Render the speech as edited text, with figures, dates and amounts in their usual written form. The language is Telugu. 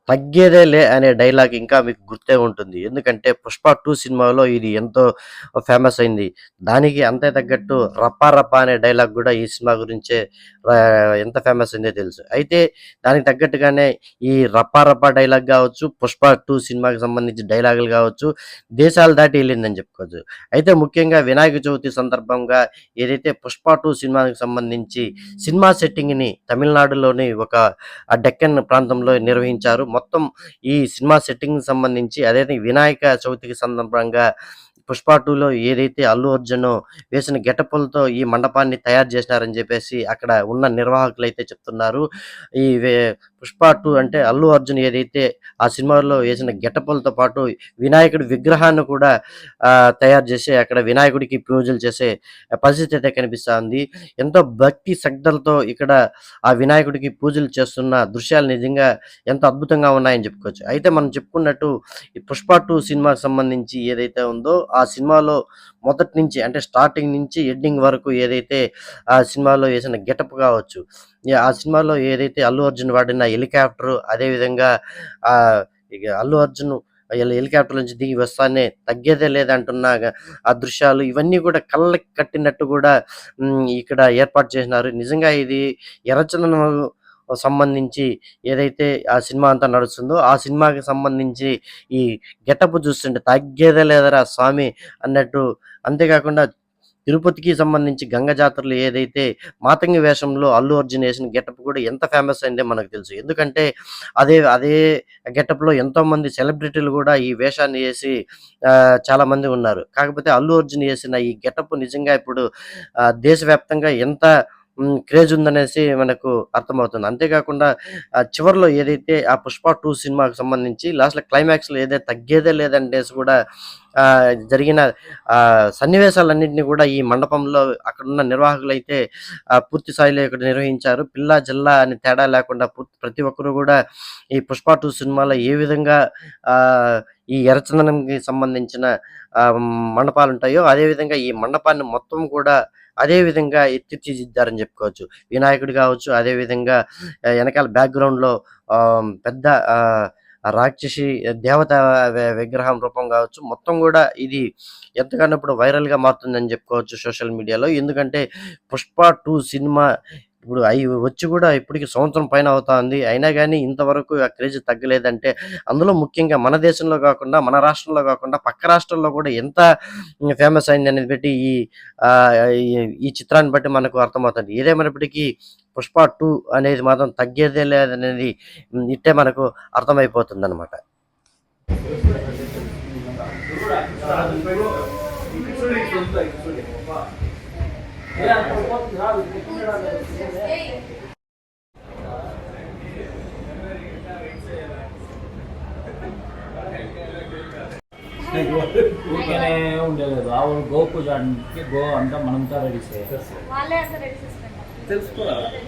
తగ్గేదేలే అనే డైలాగ్ ఇంకా మీకు గుర్తే ఉంటుంది. ఎందుకంటే 'పుష్ప 2' సినిమాలో ఇది ఎంతో ఫేమస్ అయింది. దానికి అంతే తగ్గట్టు 'రప్పా రప్పా' అనే డైలాగ్ గూడా ఈ సినిమా గురించే ఎంత ఫేమస్ అయిందో తెలుసు. అయితే దానికి తగ్గట్టుగానే ఈ 'రప్పా రప్పా' డైలాగ్ గావచ్చు, 'పుష్ప 2' సినిమాకి సంబంధించి డైలాగులు గావచ్చు, దేశాలు దాటి ఎళ్ళిందని చెప్పుకోవచ్చు. అయితే ముఖ్యంగా వినాయక చవితి సందర్భంగా ఏదైతే 'పుష్ప 2' సినిమాకి సంబంధించి సినిమా సెట్టింగ్‌ని తమిళనాడులోని ఒక డెక్కన్ ప్రాంతంలో నిర్వహించారు. మొత్తం ఈ సినిమా సెట్టింగ్‌కి సంబంధించి అదేవిధంగా వినాయక చవితికి సందర్భంగా 'పుష్ప 2లో ఏదైతే అల్లు అర్జున్ వేసిన గెటప్పులతో ఈ మండపాన్ని తయారు చేసినారని చెప్పేసి అక్కడ ఉన్న నిర్వాహకులైతే చెప్తున్నారు. ఈ 'పుష్ప 2' అంటే అల్లు అర్జున్ ఏదైతే ఆ సినిమాలో వేసిన గెటప్పులతో పాటు వినాయకుడి విగ్రహాన్ని కూడా తయారు చేసి అక్కడ వినాయకుడికి పూజలు చేసే పరిస్థితి అయితే కనిపిస్తా ఉంది. ఎంతో భక్తి శ్రద్ధలతో ఇక్కడ ఆ వినాయకుడికి పూజలు చేస్తున్న దృశ్యాలు నిజంగా ఎంతో అద్భుతంగా ఉన్నాయని చెప్పుకోవచ్చు. అయితే మనం చెప్పుకున్నట్టు ఈ 'పుష్ప 2' సినిమాకి సంబంధించి ఏదైతే ఉందో ఆ సినిమాలో మొదటి నుంచి అంటే స్టార్టింగ్ నుంచి ఎండింగ్ వరకు ఏదైతే ఆ సినిమాలో ఏసిన గెటప్ కావచ్చు, ఆ సినిమాలో ఏదైతే అల్లు అర్జున్ వాడిన హెలికాప్టరు అదేవిధంగా ఇగ అల్లు అర్జున్ హెలికాప్టర్ నుంచి దిగి వస్తానే తగ్గేదే లేదంటున్న ఆ దృశ్యాలు ఇవన్నీ కూడా కళ్ళకి కట్టినట్టు కూడా ఇక్కడ ఏర్పాటు చేసినారు. నిజంగా ఇది ఎర్రచందనం సంబంధించి ఏదైతే ఆ సినిమా అంతా నడుస్తుందో, ఆ సినిమాకి సంబంధించి ఈ గెటప్ చూస్తుంటే తగ్గేదే లేదురా స్వామి అన్నట్టు. అంతేకాకుండా తిరుపతికి సంబంధించి గంగ జాతరలో ఏదైతే మాతంగి వేషంలో అల్లు అర్జున్ ఏసిన గెటప్ కూడా ఎంత ఫేమస్ అయిందో మనకు తెలుసు. ఎందుకంటే అదే అదే గెటప్‌లో ఎంతోమంది సెలబ్రిటీలు గూడా ఈ వేషాన్ని ఏసి చాలామంది ఉన్నారు. కాకపోతే అల్లు అర్జున్ ఏసిన ఈ గెటప్ నిజంగా ఇప్పుడు దేశవ్యాప్తంగా ఎంత క్రేజ్ ఉందనేసి మనకు అర్థమవుతుంది. అంతేకాకుండా చివర్లో ఏదైతే ఆ 'పుష్ప 2' సినిమాకి సంబంధించి లాస్ట్‌లో క్లైమాక్స్‌లో ఏదైతే తగ్గేదే లేదనేసి కూడా జరిగిన సన్నివేశాలన్నింటిని కూడా ఈ మండపంలో అక్కడున్న నిర్వాహకులైతే పూర్తి స్థాయిలో ఇక్కడ నిర్వహించారు. పిల్ల, జిల్లా అని తేడా లేకుండా ప్రతి ఒక్కరు గూడా ఈ 'పుష్ప 2' సినిమాలో ఏ విధంగా ఈ ఎర్రచందనంకి సంబంధించిన మండపాలుంటాయో, అదే విధంగా ఈ మండపాన్ని మొత్తం కూడా అదే విధంగా తీర్చిదిద్దారని చెప్పుకోవచ్చు. వినాయకుడు కావచ్చు, అదే విధంగా ఎనకాల బ్యాక్‌గ్రౌండ్‌లో పెద్ద రాక్షసి దేవత విగ్రహం రూపం కావచ్చు. మొత్తం గూడా ఇది ఎంతగానో ఇప్పుడు వైరల్‌గా మారుతుందని చెప్పుకోవచ్చు సోషల్ మీడియాలో. ఎందుకంటే 'పుష్ప 2' సినిమా ఇప్పుడు వచ్చి కూడా ఇప్పటికి సంవత్సరం పైన అవుతా ఉంది. అయినా గాని ఇంతవరకు ఆ క్రేజ్ తగ్గలేదంటే, అందులో ముఖ్యంగా మన దేశంలో గాకుండా, మన రాష్ట్రంలో గాకుండా పక్క రాష్ట్రాల్లో కూడా ఎంత ఫేమస్ అయిందనేది బట్టి ఆహ్, ఈ ఈ చిత్రాన్ని బట్టి మనకు అర్థమవుతుంది. ఏదేమైనప్పటికీ 'పుష్ప 2' అనేది మాత్రం తగ్గేదే లేదనేది ఇట్టే మనకు అర్థమైపోతుందనమాట. ఊరికేనే ఉండలేదు. ఆవులు గో పూజ అంటే గో అంతా మనంతా రెడీ చేయాలి. వాళ్ళే అంతా రెడీ చేసుకుంటారు. తెలుసుకోవాలి.